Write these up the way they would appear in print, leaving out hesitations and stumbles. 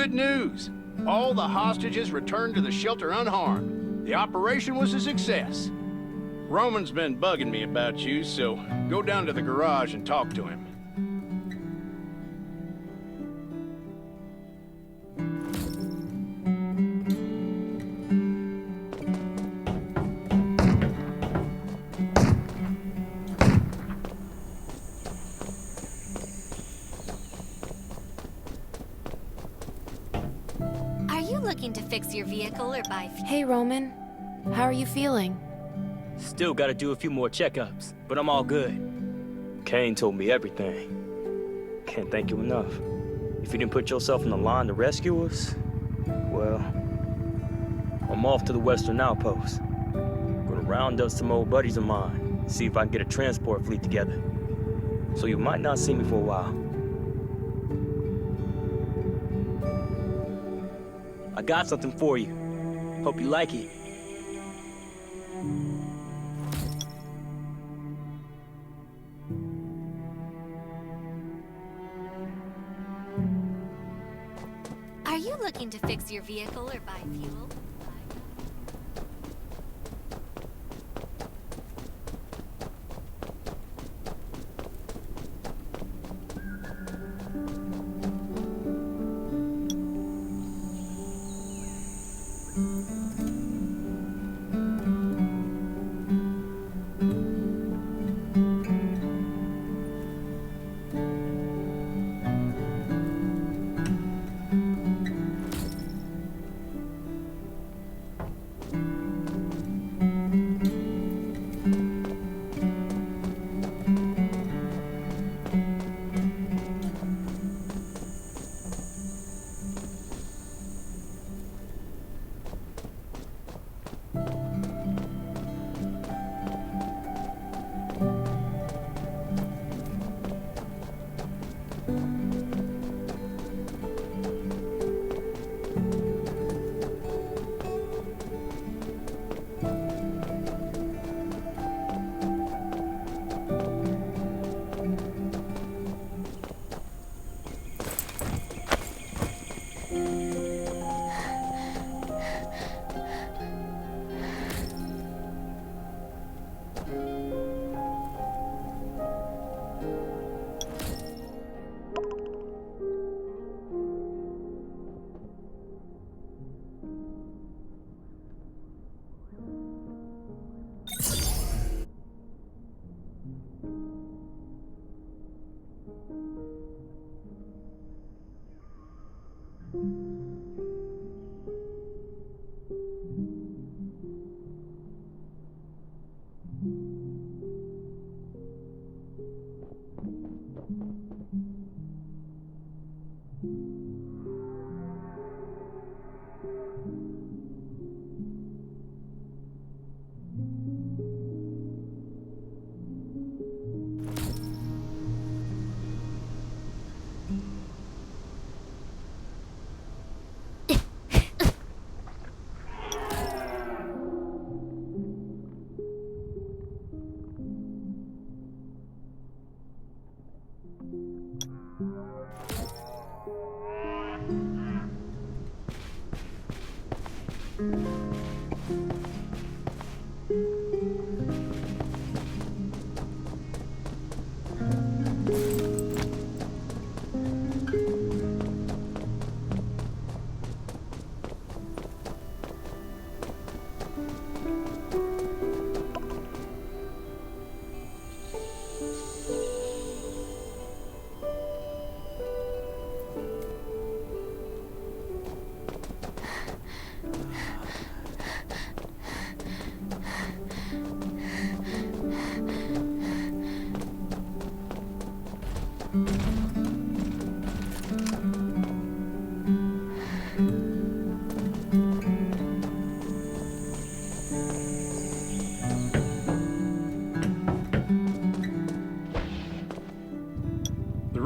good news. All the hostages returned to the shelter unharmed. The operation was a success. Roman's been bugging me about you, so go down to the garage and talk to him. Looking to fix your vehicle or buy fuel? Hey, Roman. How are you feeling? Still gotta do a few more checkups, but I'm all good. Kane told me everything. Can't thank you enough. If you didn't put yourself in the line to rescue us, well, I'm off to the Western Outpost. Gonna round up some old buddies of mine, see if I can get a transport fleet together. So you might not see me for a while. I got something for you. Hope you like it. Are you looking to fix your vehicle or buy fuel?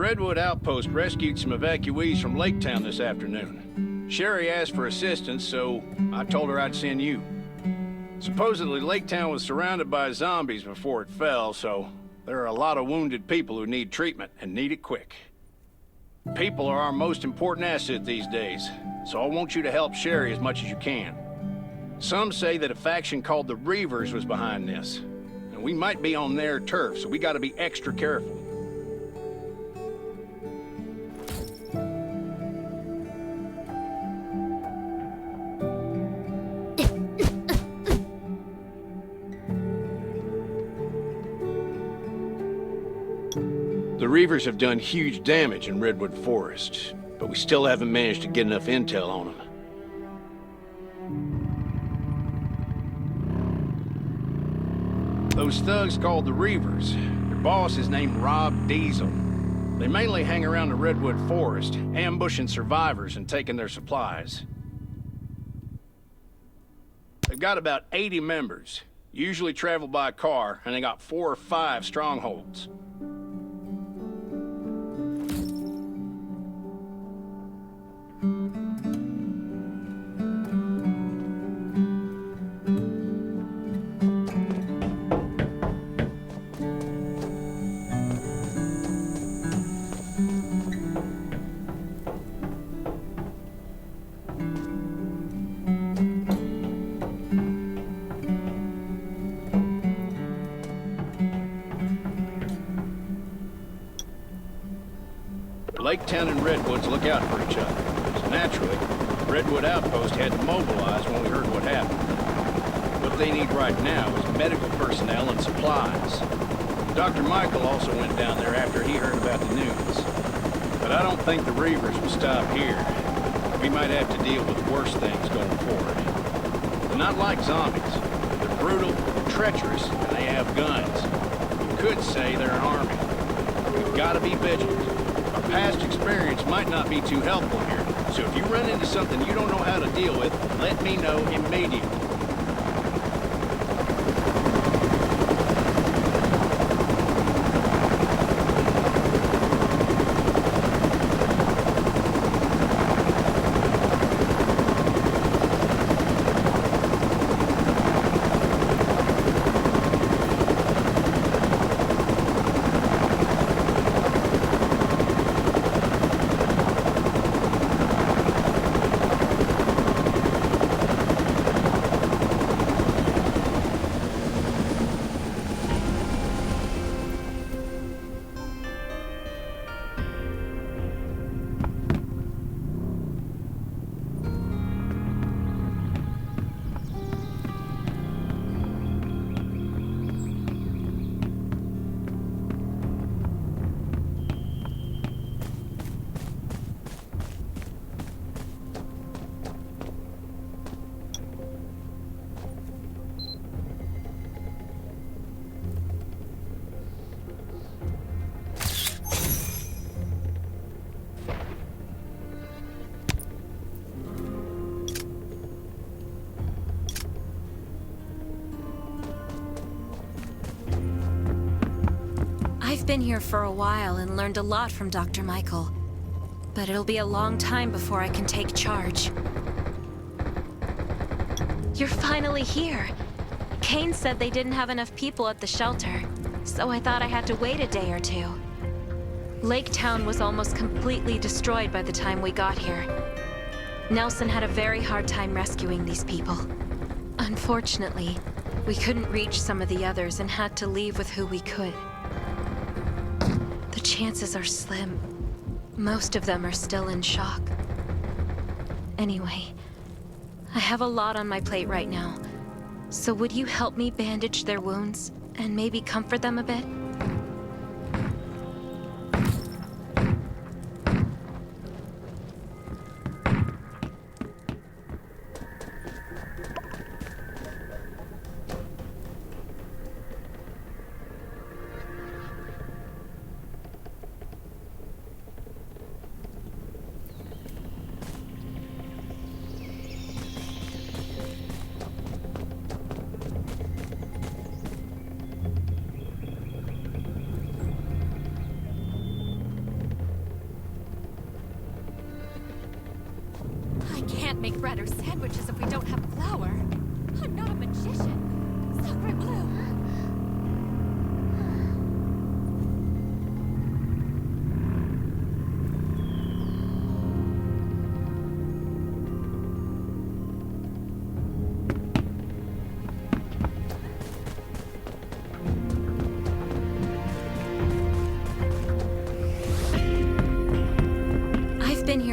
Redwood Outpost rescued some evacuees from Lake Town this afternoon. Sherry asked for assistance, so I told her I'd send you. Supposedly, Lake Town was surrounded by zombies before it fell, so there are a lot of wounded people who need treatment and need it quick. People are our most important asset these days, so I want you to help Sherry as much as you can. Some say that a faction called the Reavers was behind this, and we might be on their turf, so we gotta be extra careful. The Reavers have done huge damage in Redwood Forest, but we still haven't managed to get enough intel on them. Those thugs called the Reavers, their boss is named Rob Diesel. They mainly hang around the Redwood Forest, ambushing survivors and taking their supplies. They've got about 80 members, usually travel by car, and they got 4 or 5 strongholds. Laketown and Redwoods look out for each other. So naturally, Redwood Outpost had to mobilize when we heard what happened. What they need right now is medical personnel and supplies. Dr. Michael also went down there after he heard about the news. But I don't think the Reavers will stop here. We might have to deal with worse things going forward. They're not like zombies. They're brutal, treacherous, and they have guns. You could say they're an army. We've got to be vigilant. Our past experience might not be too helpful here, so if you run into something you don't know how to deal with, let me know immediately. I've been here for a while and learned a lot from Dr. Michael. But it'll be a long time before I can take charge. You're finally here. Kane said they didn't have enough people at the shelter, so I thought I had to wait a day or two. Laketown was almost completely destroyed by the time we got here. Nelson had a very hard time rescuing these people. Unfortunately, we couldn't reach some of the others and had to leave with who we could. The chances are slim. Most of them are still in shock. Anyway, I have a lot on my plate right now. So would you help me bandage their wounds and maybe comfort them a bit? Can't make bread or sandwiches if we don't have flour. I'm not a magician. Sacre bleu.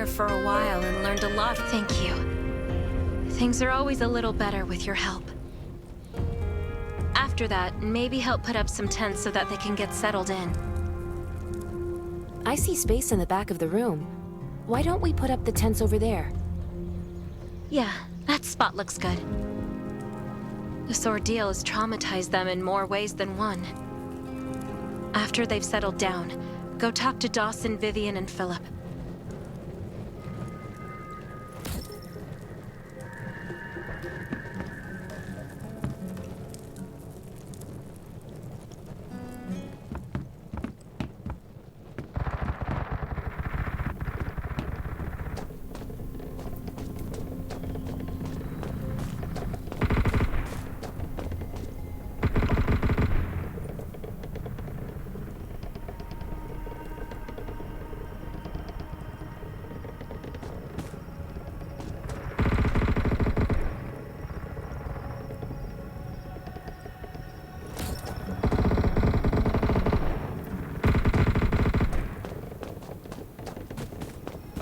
here for a while and learned a lot. Thank you. Things are always a little better with your help. After that, maybe help put up some tents so that they can get settled in. I see space in the back of the room. Why don't we put up the tents over there? Yeah, that spot looks good. This ordeal has traumatized them in more ways than one. After they've settled down, go talk to Dawson, Vivian, and Philip.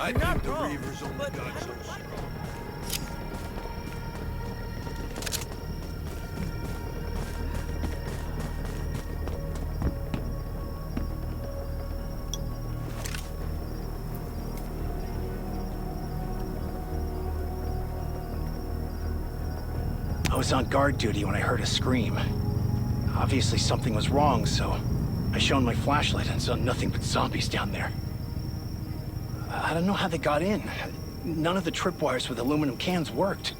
I think the Reavers only got so strong. I was on guard duty when I heard a scream. Obviously something was wrong, so I shone my flashlight and saw nothing but zombies down there. I don't know how they got in. None of the tripwires with aluminum cans worked.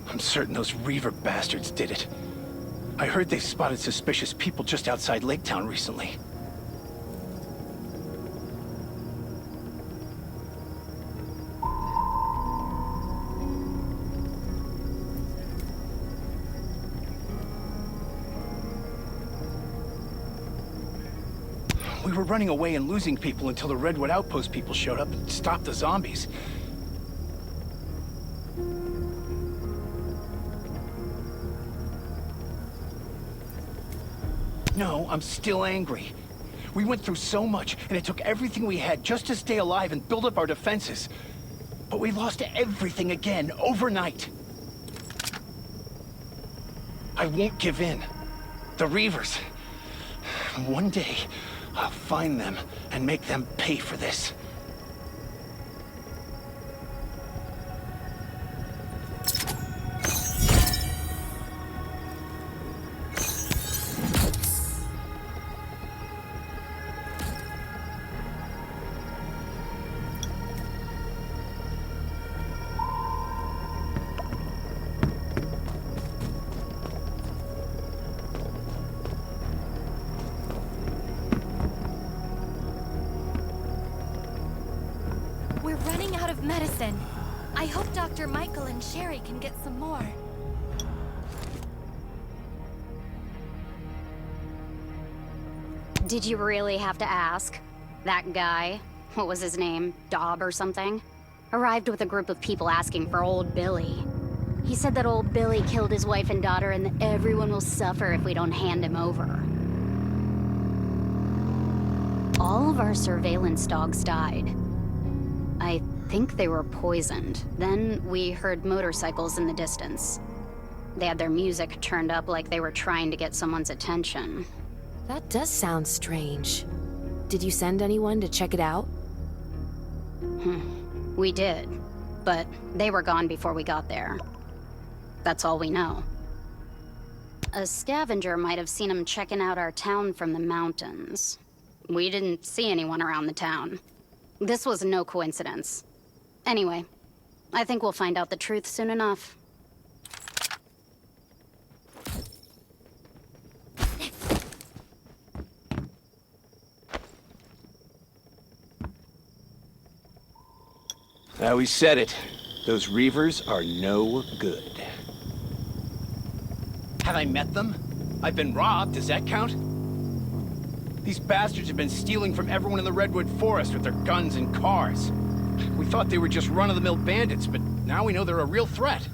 I'm certain those Reaver bastards did it. I heard they've spotted suspicious people just outside Lake Town recently. We were running away and losing people until the Redwood Outpost people showed up and stopped the zombies. No, I'm still angry. We went through so much, and it took everything we had just to stay alive and build up our defenses. But we lost everything again, overnight. I won't give in. The Reavers. One day, I'll find them and make them pay for this. We're running out of medicine. I hope Dr. Michael and Sherry can get some more. Did you really have to ask? That guy, what was his name, Dobb or something, arrived with a group of people asking for old Billy. He said that old Billy killed his wife and daughter and that everyone will suffer if we don't hand him over. All of our surveillance dogs died. I think they were poisoned. Then we heard motorcycles in the distance. They had their music turned up like they were trying to get someone's attention. That does sound strange. Did you send anyone to check it out? We did, but they were gone before we got there. That's all we know. A scavenger might have seen him checking out our town from the mountains. We didn't see anyone around the town. This was no coincidence. Anyway, I think we'll find out the truth soon enough. I always said it. Those Reavers are no good. Have I met them? I've been robbed, does that count? These bastards have been stealing from everyone in the Redwood Forest with their guns and cars. We thought they were just run-of-the-mill bandits, but now we know they're a real threat.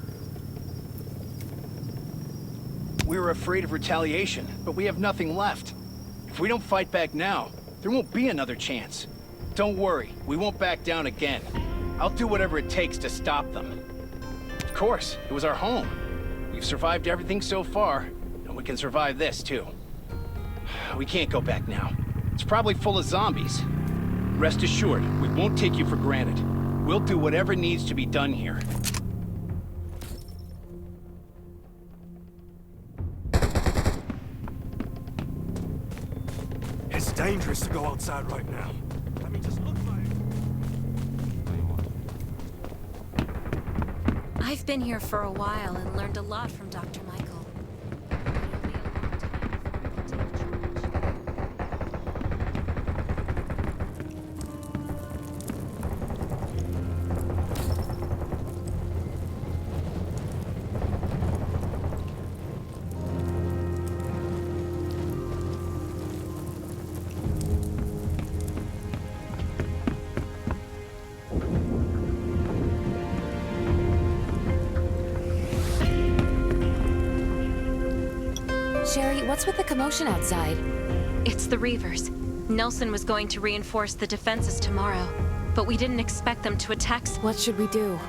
We were afraid of retaliation, but we have nothing left. If we don't fight back now, there won't be another chance. Don't worry, we won't back down again. I'll do whatever it takes to stop them. Of course, it was our home. We've survived everything so far, and we can survive this too. We can't go back now. It's probably full of zombies. Rest assured, we won't take you for granted. We'll do whatever needs to be done here. It's dangerous to go outside right now. I mean, just look like... I've been here for a while and learned a lot from Dr. Michael. Sherry, what's with the commotion outside? It's the Reavers. Nelson was going to reinforce the defenses tomorrow, but we didn't expect them to attack. What should we do?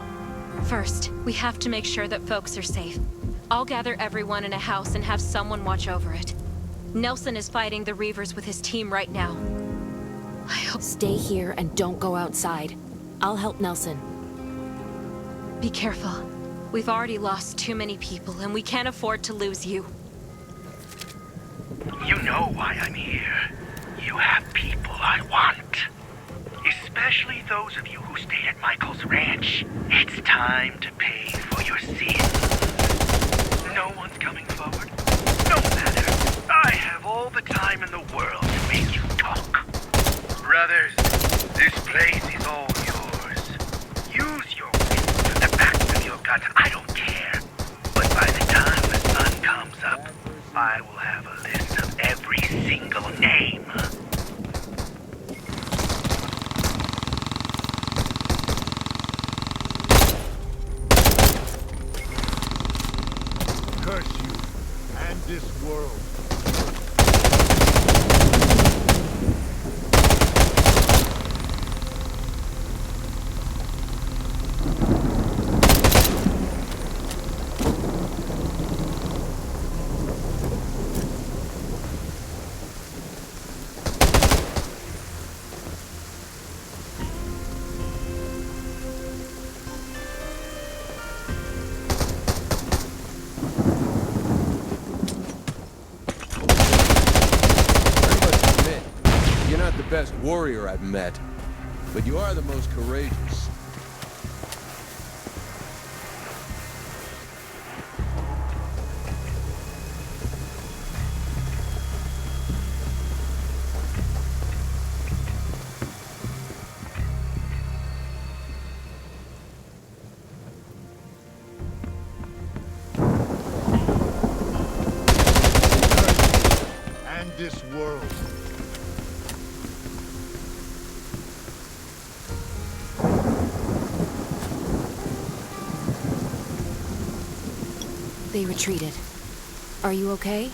First, we have to make sure that folks are safe. I'll gather everyone in a house and have someone watch over it. Nelson is fighting the Reavers with his team right now. I hope... Stay here and don't go outside. I'll help Nelson. Be careful. We've already lost too many people, and we can't afford to lose you. You know why I'm here. You have people I want. Especially those of you who stayed at Michael's ranch. It's time to pay for your sins. No one's coming forward? No matter. I have all the time in the world to make you talk. Brothers, this place is all yours. Use your wits to the backs of your guns. I don't care. But by the time the sun comes up, I will have a list of every single name. Curse you and this world. Best warrior I've met, but you are the most courageous. And this world. They retreated. Are you okay?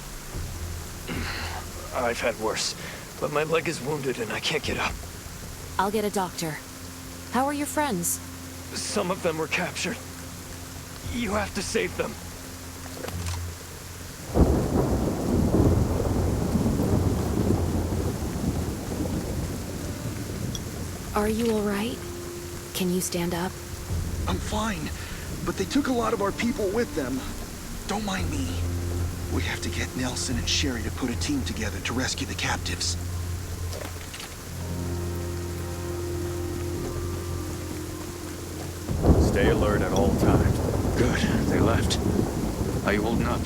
I've had worse, but my leg is wounded and I can't get up. I'll get a doctor. How are your friends? Some of them were captured. You have to save them. Are you all right? Can you stand up? I'm fine, but they took a lot of our people with them. Don't mind me. We have to get Nelson and Sherry to put a team together to rescue the captives. Stay alert at all times. Good, they left. Are you holding up?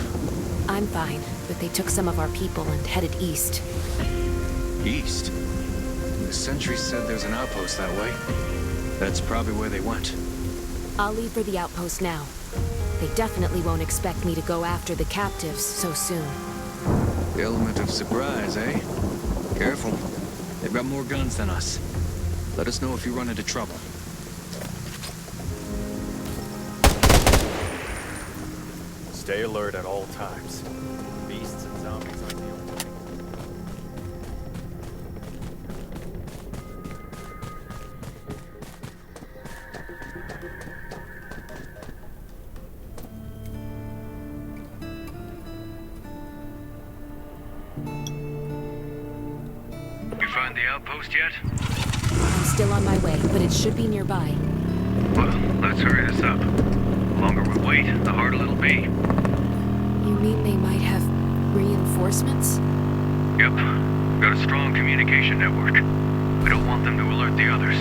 I'm fine, but they took some of our people and headed east. East? The sentry said there's an outpost that way. That's probably where they went. I'll leave for the outpost now. They definitely won't expect me to go after the captives so soon. The element of surprise, eh? Careful. They've got more guns than us. Let us know if you run into trouble. Stay alert at all times. Beasts and zombies aren't the only thing. the outpost yet? I'm still on my way, but it should be nearby. Well, let's hurry this up. The longer we wait, the harder it'll be. You mean they might have reinforcements? Yep. Got a strong communication network. We don't want them to alert the others.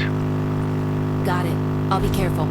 Got it. I'll be careful.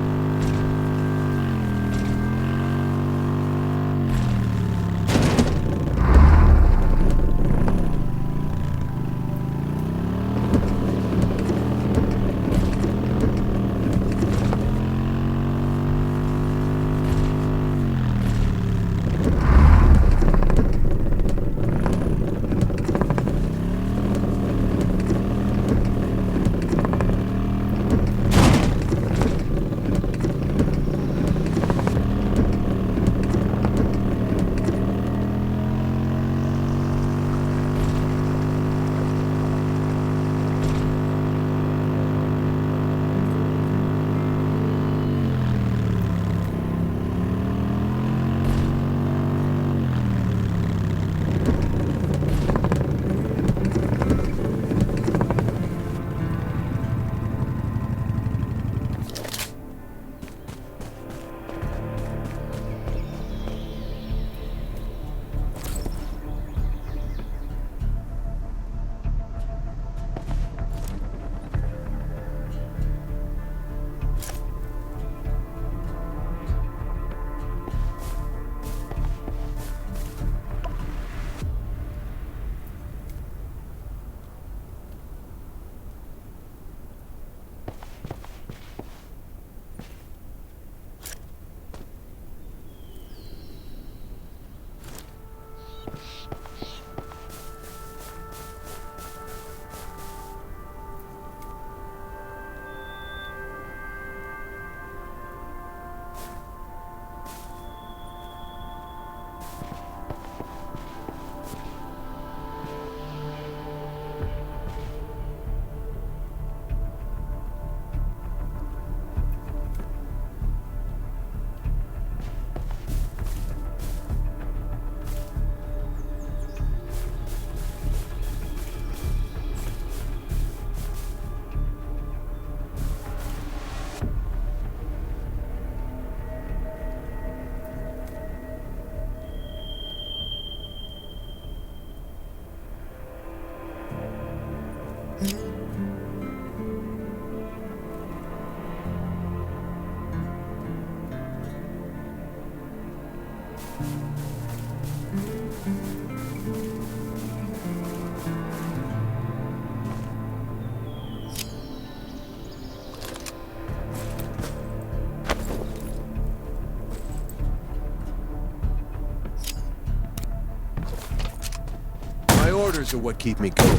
My orders are what keep me going.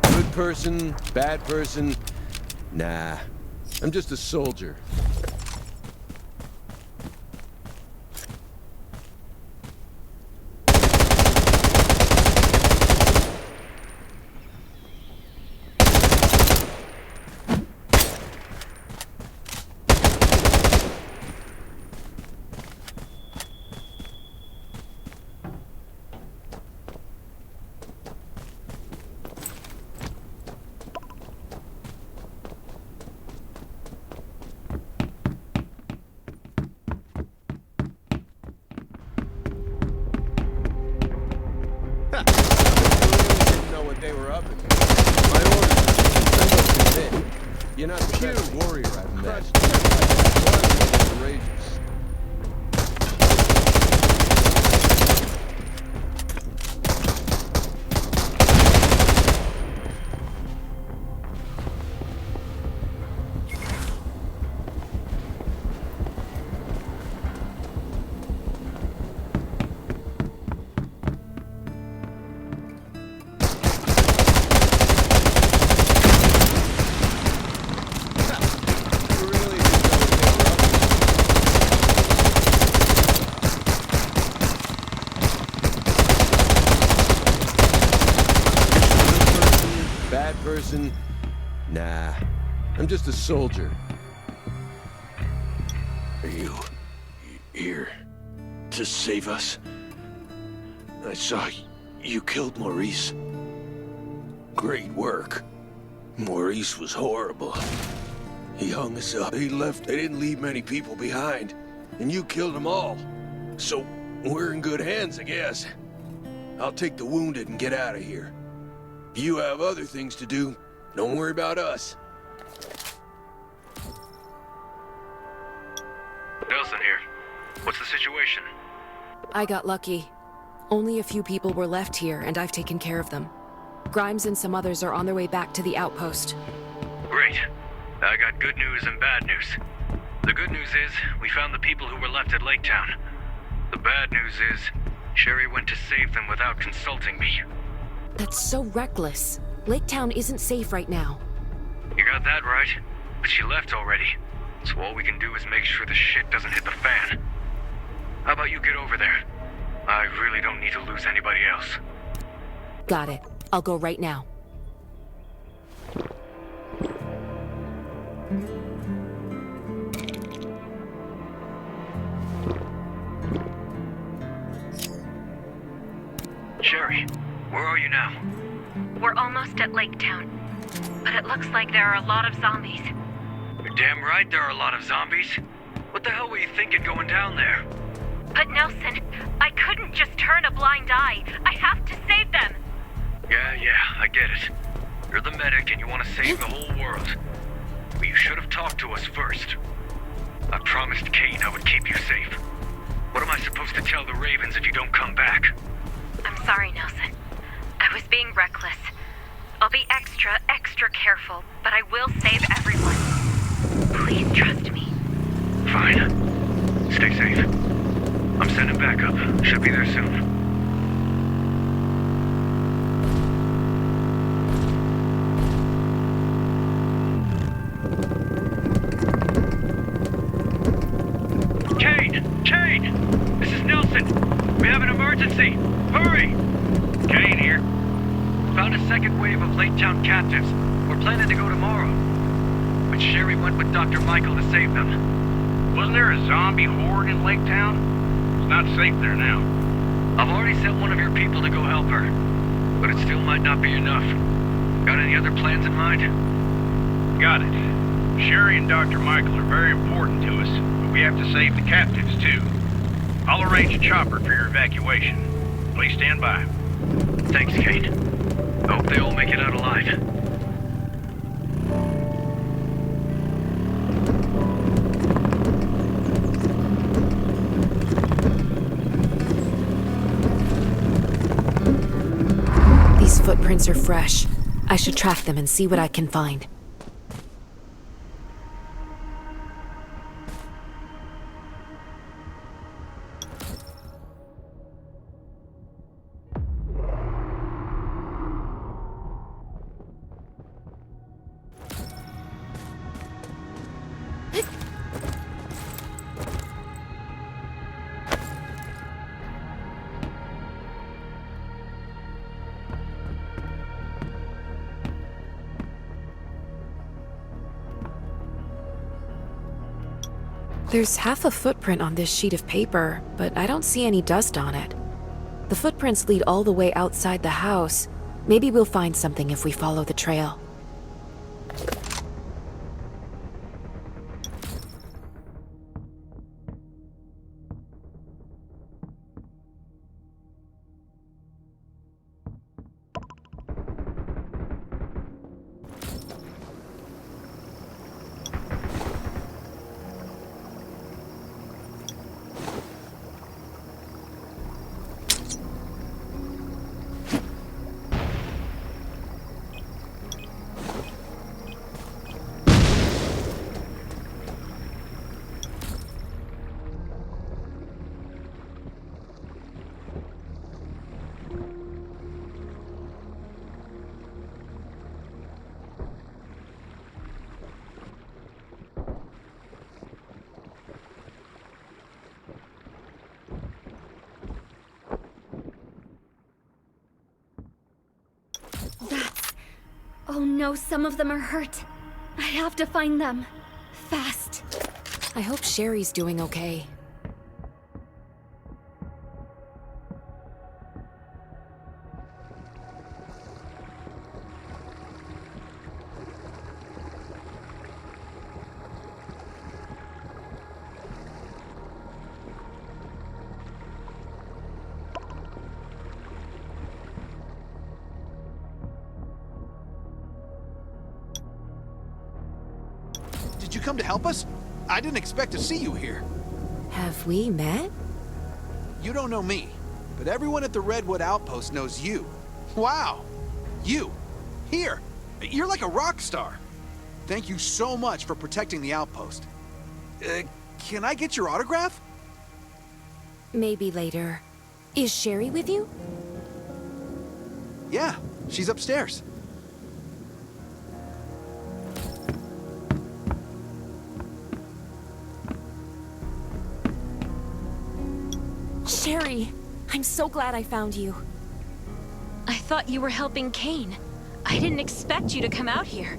Good person, bad person? Nah, I'm just a soldier. You're not the best warrior I've met. Courageous. Person? Nah, I'm just a soldier. Are you here? to save us. I saw you killed Maurice. Great work. Maurice was horrible. He hung us up. He left. They didn't leave many people behind. And you killed them all. So we're in good hands, I guess. I'll take the wounded and get out of here. If you have other things to do, don't worry about us. Nelson here. What's the situation? I got lucky. Only a few people were left here, and I've taken care of them. Grimes and some others are on their way back to the outpost. Great. I got good news and bad news. The good news is, we found the people who were left at Lake Town. The bad news is, Sherry went to save them without consulting me. That's so reckless. Lake Town isn't safe right now. You got that right, but she left already. So all we can do is make sure the shit doesn't hit the fan. How about you get over there? I really don't need to lose anybody else. Got it. I'll go right now. Sherry, where are you now? We're almost at Lake Town, but it looks like there are a lot of zombies. You're damn right there are a lot of zombies. What the hell were you thinking going down there? But Nelson, I couldn't just turn a blind eye. I have to save them. Yeah, I get it. You're the medic and you want to save the whole world. But you should have talked to us first. I promised Kane I would keep you safe. What am I supposed to tell the Ravens if you don't come back? I'm sorry, Nelson. I was being reckless. I'll be extra careful, but I will save everyone. Please trust me. Fine. Stay safe. I'm sending backup. Should be there soon. Kane! This is Nelson! We have an emergency! Hurry! Kane here. Found a second wave of Lake Town captives. We're planning to go tomorrow. But Sherry went with Dr. Michael to save them. Wasn't there a zombie horde in Lake Town? It's not safe there now. I've already sent one of your people to go help her. But it still might not be enough. Got any other plans in mind? Got it. Sherry and Dr. Michael are very important to us, but we have to save the captives, too. I'll arrange a chopper for your evacuation. Please stand by. Thanks, Kate. I hope they all make it out alive. These footprints are fresh. I should track them and see what I can find. There's half a footprint on this sheet of paper, but I don't see any dust on it. The footprints lead all the way outside the house. Maybe we'll find something if we follow the trail. Oh no, some of them are hurt. I have to find them. Fast. I hope Sherry's doing okay. come to help us? I didn't expect to see you here. Have we met? You don't know me, but everyone at the Redwood Outpost knows you. Wow! You! Here! You're like a rock star! Thank you so much for protecting the outpost. Can I get your autograph? Maybe later. Is Sherry with you? Yeah, she's upstairs. Sherry, I'm so glad I found you. I thought you were helping Kane. I didn't expect you to come out here.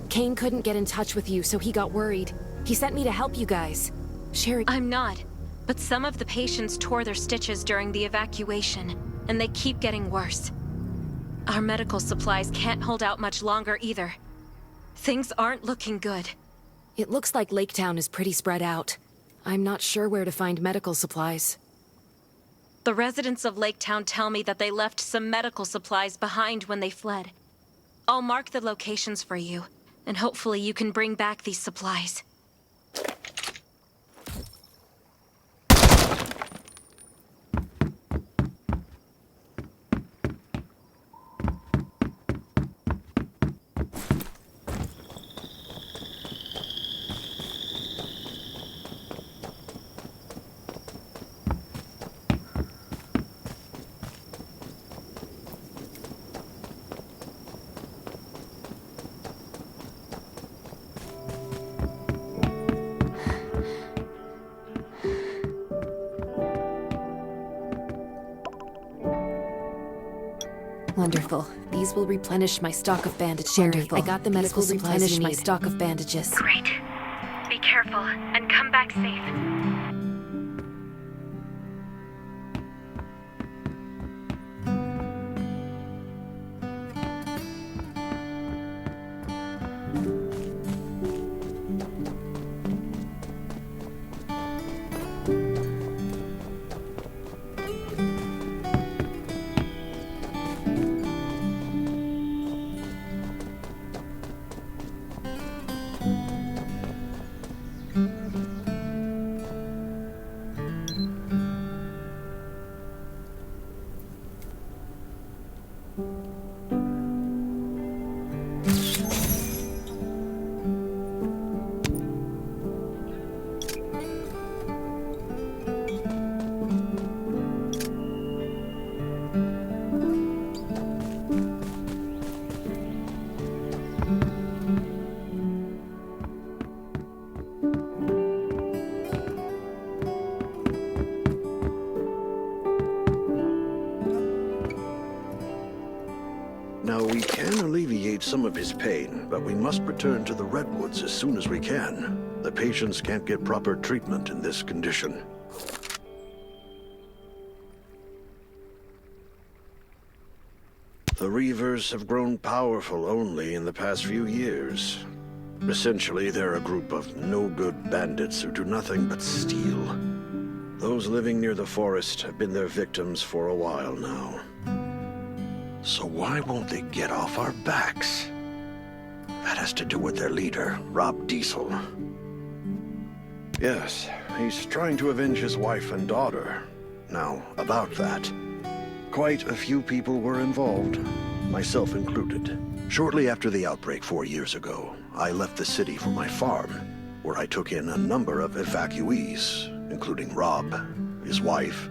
Kane couldn't get in touch with you, so he got worried. He sent me to help you guys. Sherry... I'm not, but some of the patients tore their stitches during the evacuation, and they keep getting worse. Our medical supplies can't hold out much longer either. Things aren't looking good. It looks like Lake Town is pretty spread out. I'm not sure where to find medical supplies. The residents of Lake Town tell me that they left some medical supplies behind when they fled. I'll mark the locations for you, and hopefully you can bring back these supplies. Wonderful. These will replenish my stock of bandages. Sherry, I got the medical supplies you need. My stock of bandages. Great. Be careful, and come back safe. Now, we can alleviate some of his pain, but we must return to the Redwoods as soon as we can. The patients can't get proper treatment in this condition. The Reavers have grown powerful only in the past few years. Essentially, they're a group of no-good bandits who do nothing but steal. Those living near the forest have been their victims for a while now. So why won't they get off our backs? That has to do with their leader, Rob Diesel. Yes, he's trying to avenge his wife and daughter. Now, about that. Quite a few people were involved, myself included. Shortly after the outbreak 4 years ago, I left the city for my farm, where I took in a number of evacuees, including Rob, his wife,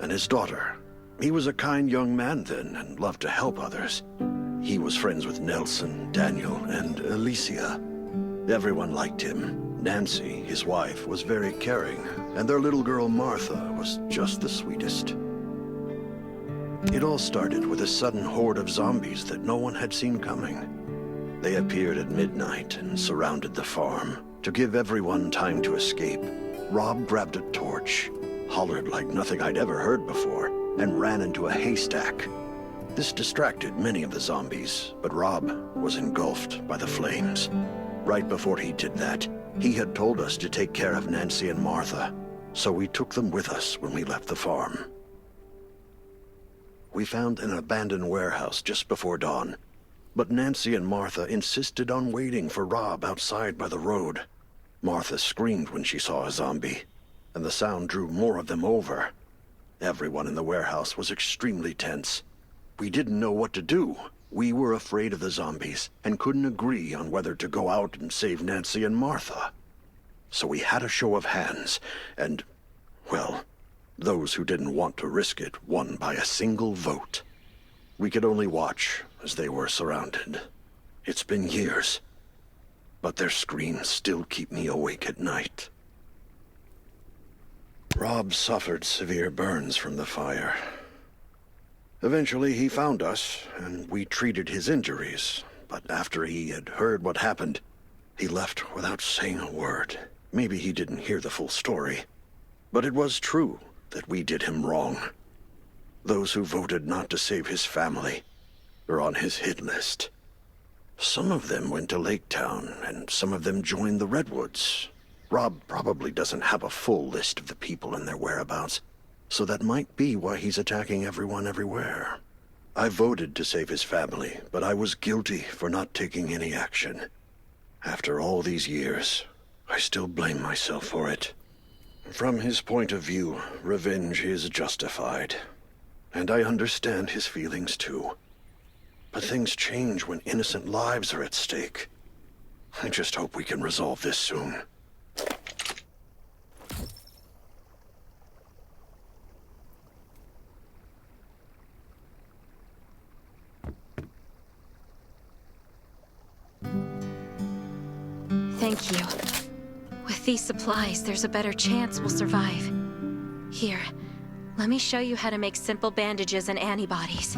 and his daughter. He was a kind young man then and loved to help others. He was friends with Nelson, Daniel, and Alicia. Everyone liked him. Nancy, his wife, was very caring, and their little girl Martha was just the sweetest. It all started with a sudden horde of zombies that no one had seen coming. They appeared at midnight and surrounded the farm. To give everyone time to escape, Rob grabbed a torch, hollered like nothing I'd ever heard before, and ran into a haystack. This distracted many of the zombies, but Rob was engulfed by the flames. Right before he did that, he had told us to take care of Nancy and Martha, so we took them with us when we left the farm. We found an abandoned warehouse just before dawn, but Nancy and Martha insisted on waiting for Rob outside by the road. Martha screamed when she saw a zombie, and the sound drew more of them over. Everyone in the warehouse was extremely tense. We didn't know what to do. We were afraid of the zombies and couldn't agree on whether to go out and save Nancy and Martha. So we had a show of hands, and, well, those who didn't want to risk it won by a single vote. We could only watch as they were surrounded. It's been years, but their screams still keep me awake at night. Rob suffered severe burns from the fire. Eventually, he found us, and we treated his injuries. But after he had heard what happened, he left without saying a word. Maybe he didn't hear the full story. But it was true that we did him wrong. Those who voted not to save his family are on his hit list. Some of them went to Lake Town, and some of them joined the Redwoods. Rob probably doesn't have a full list of the people and their whereabouts, so that might be why he's attacking everyone everywhere. I voted to save his family, but I was guilty for not taking any action. After all these years, I still blame myself for it. From his point of view, revenge is justified. And I understand his feelings too. But things change when innocent lives are at stake. I just hope we can resolve this soon. Thank you. With these supplies, there's a better chance we'll survive. Here, let me show you how to make simple bandages and antibodies.